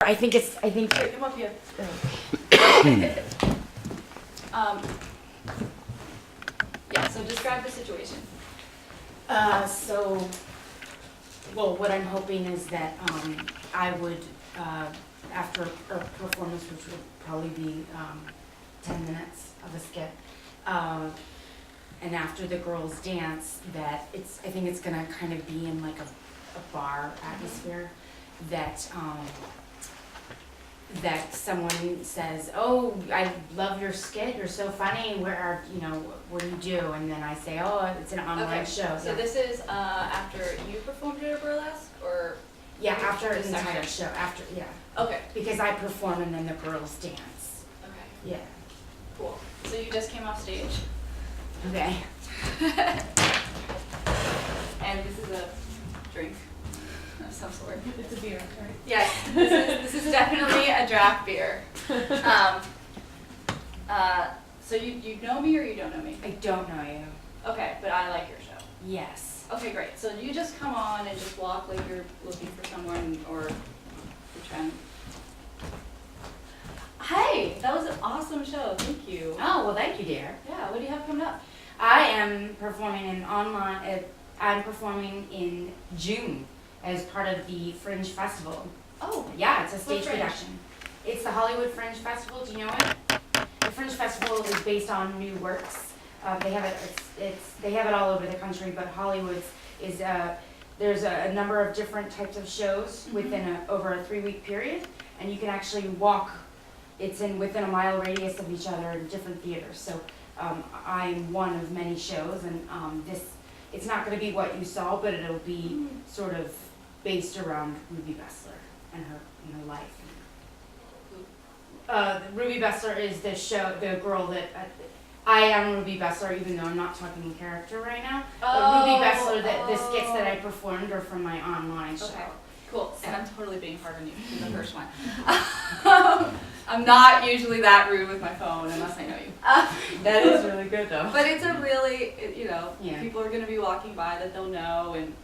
I think. Here, come up here. Yeah, so describe the situation. Well, what I'm hoping is that I would, after a performance, which would probably be 10 minutes of a skit, and after the girls dance, that I think it's gonna kind of be in like a bar atmosphere, that someone says, "Oh, I love your skit. You're so funny. What do you do?" And then I say, "Oh, it's an online show." So this is after you performed at a burlesque, or? Yeah, after an Section. entire show. After, yeah, Okay. because I perform and then the girls dance. Okay. Yeah. Cool. So you just came off stage, Okay. and this is a drink of some sort. It's a beer, right? Yes, this is definitely a draft beer. So you know me or you don't know me? I don't know you. Okay, but I like your show. Yes. Okay, great. So you just come on and just walk like you're looking for someone, or you're trying. Hey, that was an awesome show. Thank you. Oh, well, thank you, dear. Yeah, what do you have coming up? I am performing I'm performing in June as part of the Fringe Festival. Oh, Yeah, it's a stage Fringe? production. It's the Hollywood Fringe Festival. Do you know it? The Fringe Festival is based on new works. They have it all over the country, but Hollywood's is there's a number of different types of shows within over a 3-week period, and you can actually walk. It's within a mile radius of each other in different theaters. So I'm one of many shows, and it's not going to be what you saw, but it'll be sort of based around Ruby Bessler and her life. Ruby Bessler is the girl that I am Ruby Bessler, even though I'm not talking in character right now. But Ruby Bessler, the skits that I performed are from my online show. okay. Cool. And I'm totally being hard on you in the first one. I'm not usually that rude with my phone unless I know you. That is really good though. But it's a really, Yeah. people are going to be walking by that they'll know, and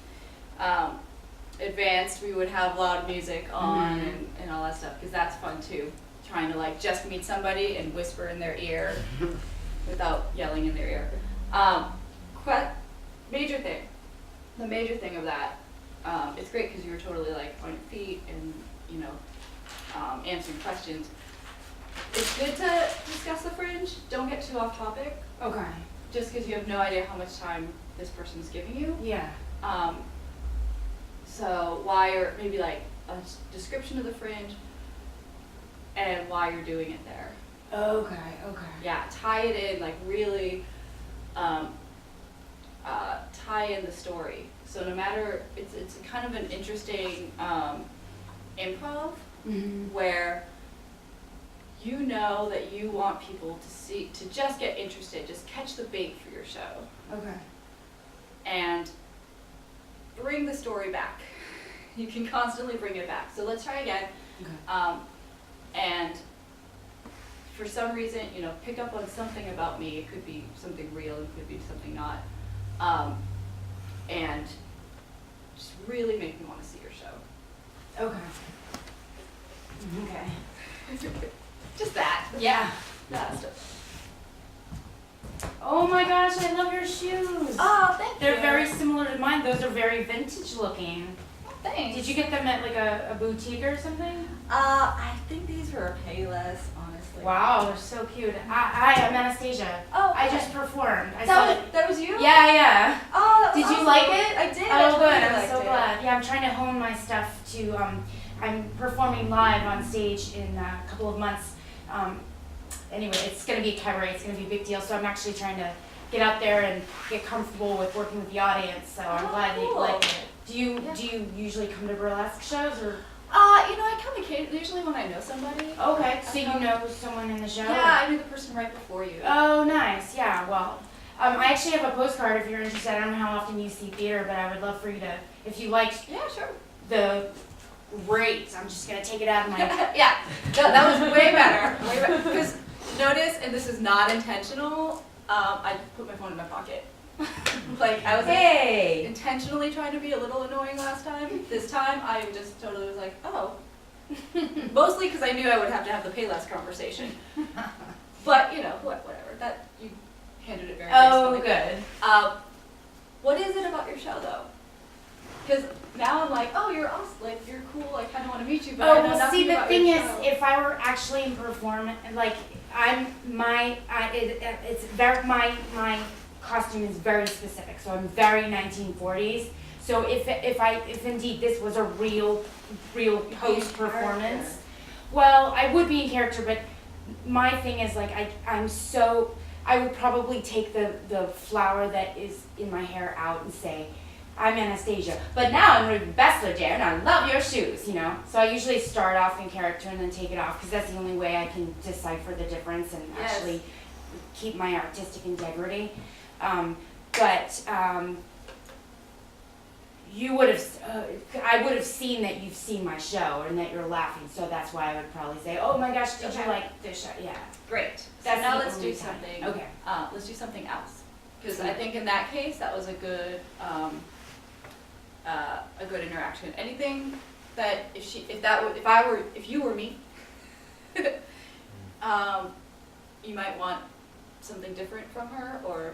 advanced, we would have loud music on and all that stuff, because that's fun too. Trying to like just meet somebody and whisper in their ear without yelling in their ear. Major thing. The major thing of that, it's great because you were totally like on your feet and, answering questions. It's good to discuss the Fringe. Don't get too off topic, Okay. just because you have no idea how much time this person's giving you. Yeah. So why, or maybe like a description of the Fringe and why you're doing it there. Okay. Yeah, tie it in, like really tie in the story. So no matter, it's kind of an interesting improv where you know that you want people to just get interested, just catch the bait for your show. Okay. And bring the story back. You can constantly bring it back. So let's try again. Okay. And for some reason, pick up on something about me. It could be something real, it could be something not. And just really make me want to see your show. Okay. Okay. Just that. Yeah. That stuff. Oh my gosh, I love your shoes. Oh, thank you. They're very similar to mine. Those are very vintage looking. Thanks. Did you get them at like a boutique or something? I think these were a Payless, honestly. Wow, they're so cute. I'm Anastasia. Oh, I okay. just performed. I saw it. That was you? Yeah. Oh, that was Did you awesome. like it? I did. Oh, good. I I'm liked so it. glad. Yeah, I'm trying to hone my stuff to. I'm performing live on stage in a couple of months. Anyway, it's going to be a cabaret. It's going to be a big deal. So I'm actually trying to get out there and get comfortable with working with the audience. So I'm glad that you cool. like it. Do you usually come to burlesque shows or? I come occasionally, usually when I know somebody. Okay, so you know someone in the show? Yeah, I knew the person right before you. Oh, nice. Yeah, well, I actually have a postcard if you're interested. I don't know how often you see theater, but I would love for you to, if you liked Yeah, sure. the great, I'm just going to take it out of my... Yeah, that was way better. Way better. Because notice, and this is not intentional, I put my phone in my pocket. Like, I was Hey! intentionally trying to be a little annoying last time. This time, I just totally was like, oh, Mostly because I knew I would have to have the pay less conversation. But, you know, whatever, that, you handled it very Oh, gracefully. good. What is it about your show, though? Because now I'm like, oh, you're awesome, like, you're cool, I kind of want to meet you, but I Oh, know well, nothing see, the about thing your is, show. if I were actually in performance, like, it's very, my costume is very specific, so I'm very 1940s. So if indeed this was a real post performance, well, I would be in character, but my thing is like, I would probably take the flower that is in my hair out and say, I'm Anastasia, but now I'm Ruby Bessler, dear, and I love your shoes, you know? So I usually start off in character and then take it off, because that's the only way I can decipher the difference and Yes. actually keep my artistic integrity. You would have, I would have seen that you've seen my show and that you're laughing, so that's why I would probably say, oh my gosh, did you Okay. like this show? Yeah. Great. So That's now the let's only do time. something. Okay. Let's do something else. Because Yeah. I think in that case, that was a good interaction. Anything that if you were me, you might want something different from her, or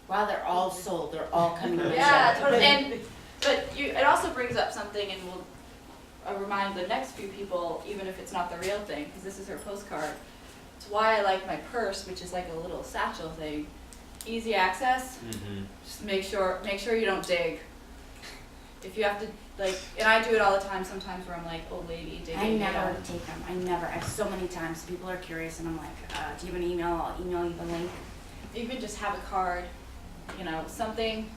Wow, they're all sold. They're all coming to the yeah, show. totally. It also brings up something, and will remind the next few people, even if it's not the real thing, because this is her postcard. It's why I like my purse, which is like a little satchel thing. Easy access. Mm-hmm. Just make sure you don't dig. If you have to, like, and I do it all the time sometimes where I'm like, old lady digging. I you never know. take them. I never. I have so many times people are curious and I'm like, do you have an email? I'll email you the link. Even just have a card, you know, something.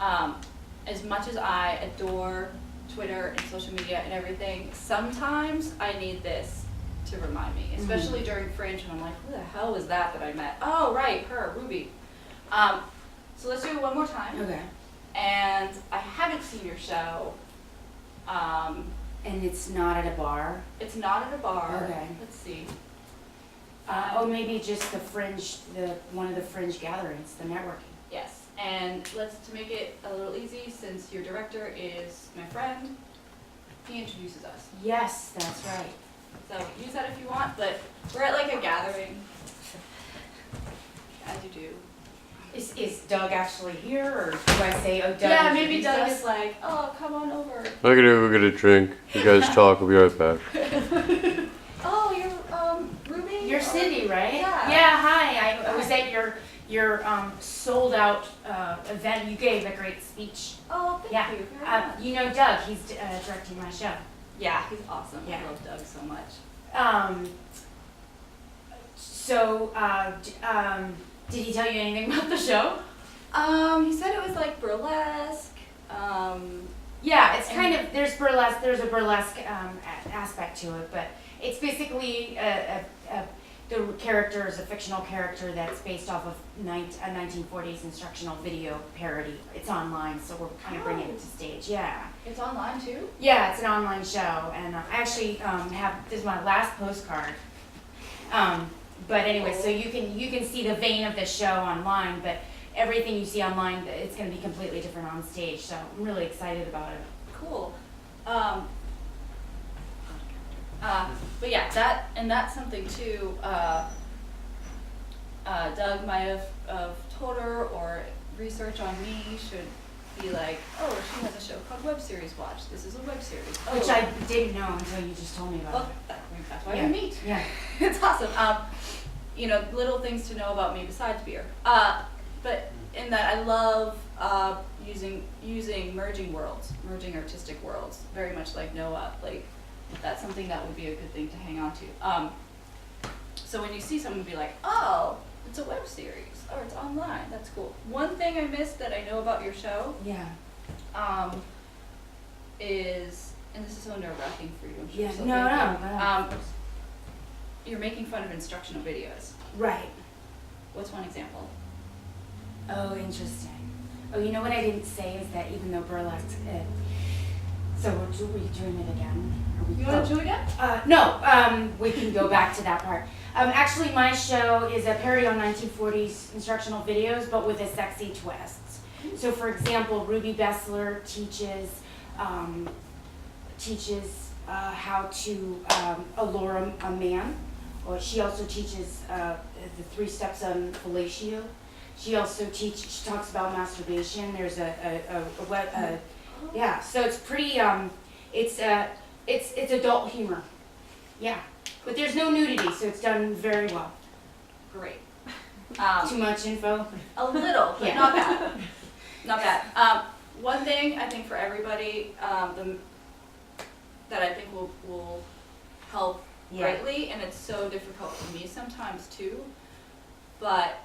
As much as I adore Twitter and social media and everything, sometimes I need this to remind me, especially during Fringe, and I'm like, who the hell was that I met? Oh, right, her, Ruby. So let's do it one more time. Okay. And I haven't seen your show. And it's not at a bar. It's not at a bar. Okay. Let's see. Maybe just the Fringe, one of the Fringe gatherings, the networking. Yes. And to make it a little easy, since your director is my friend, he introduces us. Yes, that's right. So use that if you want, but we're at like a gathering. As you do. Is Doug actually here, or do I say, oh, Doug? Yeah, maybe introduced Doug us? is like, oh, come on over. I'm gonna go get a drink. You guys talk. I'll be right back. Oh, you're Ruby? You're Or- Cindy, right? Yeah. Yeah. Hi. I was at your sold out event. You gave a great speech. Oh, thank Yeah. you very much. You know Doug. He's directing my show. Yeah, he's awesome. Yeah. I love Doug so much. Did he tell you anything about the show? He said it was like burlesque. Yeah, it's kind of, there's a burlesque aspect to it, but it's basically the character is a fictional character that's based off of a 1940s instructional video parody. It's online, so we're kind of bringing it to stage. Yeah. It's online too? Yeah, it's an online show, and I actually this is my last postcard. But anyway, so you can see the vein of the show online, but everything you see online, it's going to be completely different on stage. So I'm really excited about it. Cool. But yeah, that's something too. Doug might have told her, or research on me should be like, oh, she has a show called Web Series Watch. This is a web series. Oh, Which I didn't know until you just told me about well, it. that's why Yeah. we meet. Yeah. It's awesome. You know, little things to know about me besides beer. But in that, I love using merging artistic worlds, very much like Noah. Like, that's something that would be a good thing to hang on to. So when you see someone be like, oh, it's a web series, or it's online, that's cool. One thing I missed that I know about your show Yeah. is, and this is so nerve-wracking for you, I'm sure. Yeah. so No, thank no, you. no. You're making fun of instructional videos. Right. What's one example? Oh, interesting. Oh, you know what I didn't say is that even though burlesque, so we're doing it again? Are we- You want to do it again? No, we can go back to that part. Actually, my show is a parody on 1940s instructional videos, but with a sexy twist. So, for example, Ruby Bessler teaches teaches how to allure a man. Or she also teaches the 3 steps on fellatio. She also she talks about masturbation. There's yeah. So it's pretty it's adult humor. Yeah, but there's no nudity, so it's done very well. Great. Too much info. A little, but Yeah. not bad. Not bad. One thing I think for everybody that I think will help Yeah. greatly, and it's so difficult for me sometimes too, but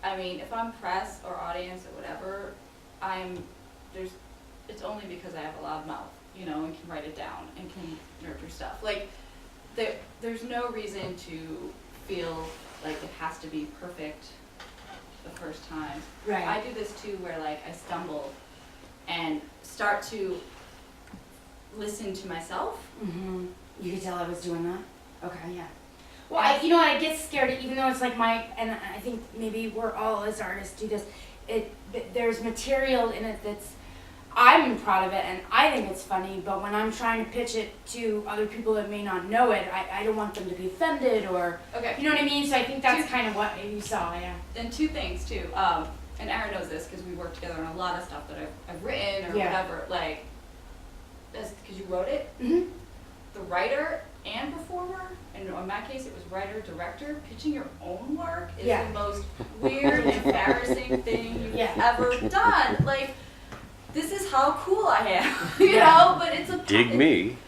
I mean, if I'm press or audience or whatever, it's only because I have a loud mouth, you know, and can write it down and can nurture stuff. Like, there's no reason to feel like it has to be perfect the first time. Right. I do this too, where like I stumble and start to listen to myself. Mm-hmm. You could tell I was doing that? Okay, yeah. Well, I get scared, even though it's like and I think maybe we're all as artists do this, there's material in it that's, I'm proud of it and I think it's funny, but when I'm trying to pitch it to other people that may not know it, I don't want them to be offended or, Okay. you know what I mean? So I think that's kind of what you saw, yeah. And 2 things too, and Aaron knows this because we work together on a lot of stuff that I've written or Yeah. whatever, like, because you wrote it, Mm-hmm. the writer and performer, and in my case it was writer, director, pitching your own work is Yeah. the most weird, embarrassing thing you've Yeah. ever done. Like, this is how cool I am, you Yeah. know, but it's a Dig me.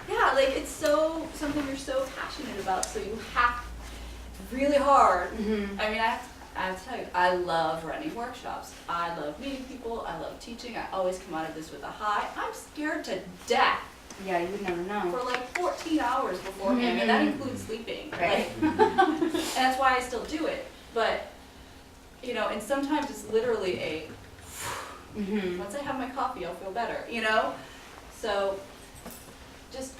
Yeah, like it's something you're so passionate about, so you have really hard. Mm-hmm. I mean, I have to tell you, I love running workshops. I love meeting people. I love teaching. I always come out of this with a high. I'm scared to death Yeah, you would never know. for like 14 hours beforehand, and that includes sleeping. Right. Like, and that's why I still do it. But, you know, and sometimes it's literally Mm-hmm. once I have my coffee, I'll feel better, you know? So, just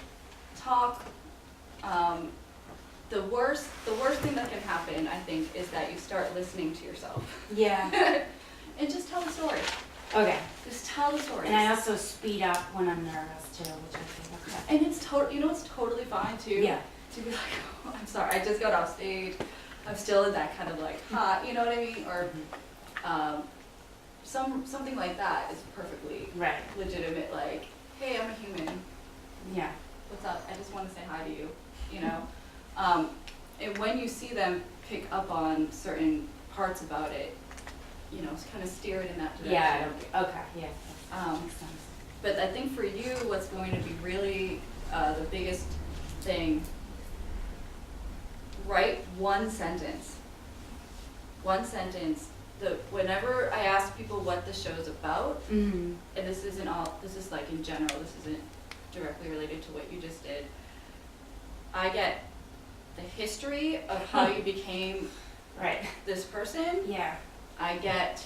talk. The worst thing that can happen, I think, is that you start listening to yourself. Yeah. And just tell the story. Okay. Just tell the story. And I also speed up when I'm nervous too, which I think okay. And it's you know, it's totally fine too. Yeah. To be like, oh, I'm sorry, I just got off stage. I'm still in that kind of like hot, you know what I mean? Or something like that is perfectly Right. legitimate. Like, hey, I'm a human. Yeah. What's up? I just want to say hi to you, you know? And when you see them pick up on certain parts about it, you know, kind of steer it in that direction. Yeah. Okay. Yeah. Makes sense. But I think for you, what's going to be really the biggest thing, write one sentence. One sentence. Whenever I ask people what the show's about, Mm-hmm. and this is like in general, this isn't directly related to what you just did, I get the history of how you became Right. this person. Yeah. I get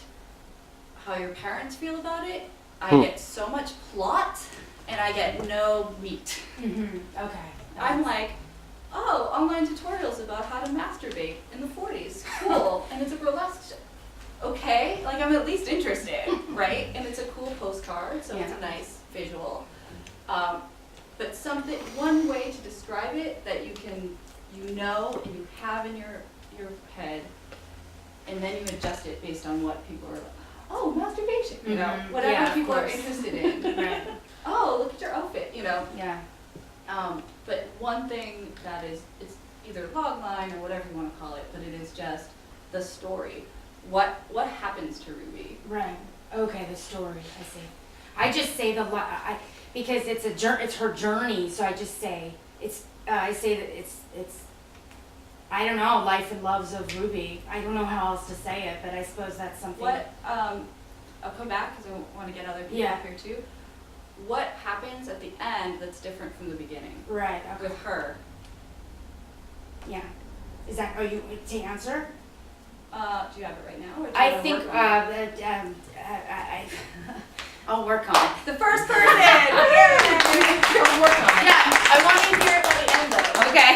how your parents feel about it. I Hmm. get so much plot, and I get no meat. Mm-hmm. Okay. I'm like, oh, online tutorials about how to masturbate in the 40s. Cool. And it's a burlesque show. Okay, like I'm at least interested, right? And it's a cool postcard, so it's Yeah. a nice visual. But one way to describe it that you know and you have in your head, and then you adjust it based on what people are like, oh, masturbation, you know, Mhm. whatever Yeah, of people are course. interested in. Right. Oh, look at your outfit, you know. Yeah. But one thing that it's either logline or whatever you want to call it, but it is just the story. What happens to Ruby? Right. Okay. The story. I see. I just say because it's her journey. So I just say I say that it's. I don't know, life and loves of Ruby. I don't know how else to say it, but I suppose that's something. I'll come back because I want to get other people Yeah. up here too. What happens at the end that's different from the beginning Right. Okay. with her? Yeah. Is that? Are you to answer? Do you have it right now? Or do you I wanna think work on it? I'll work on it. The first person! Yay! Work on it. Yeah, I want to hear it by the end though. Okay.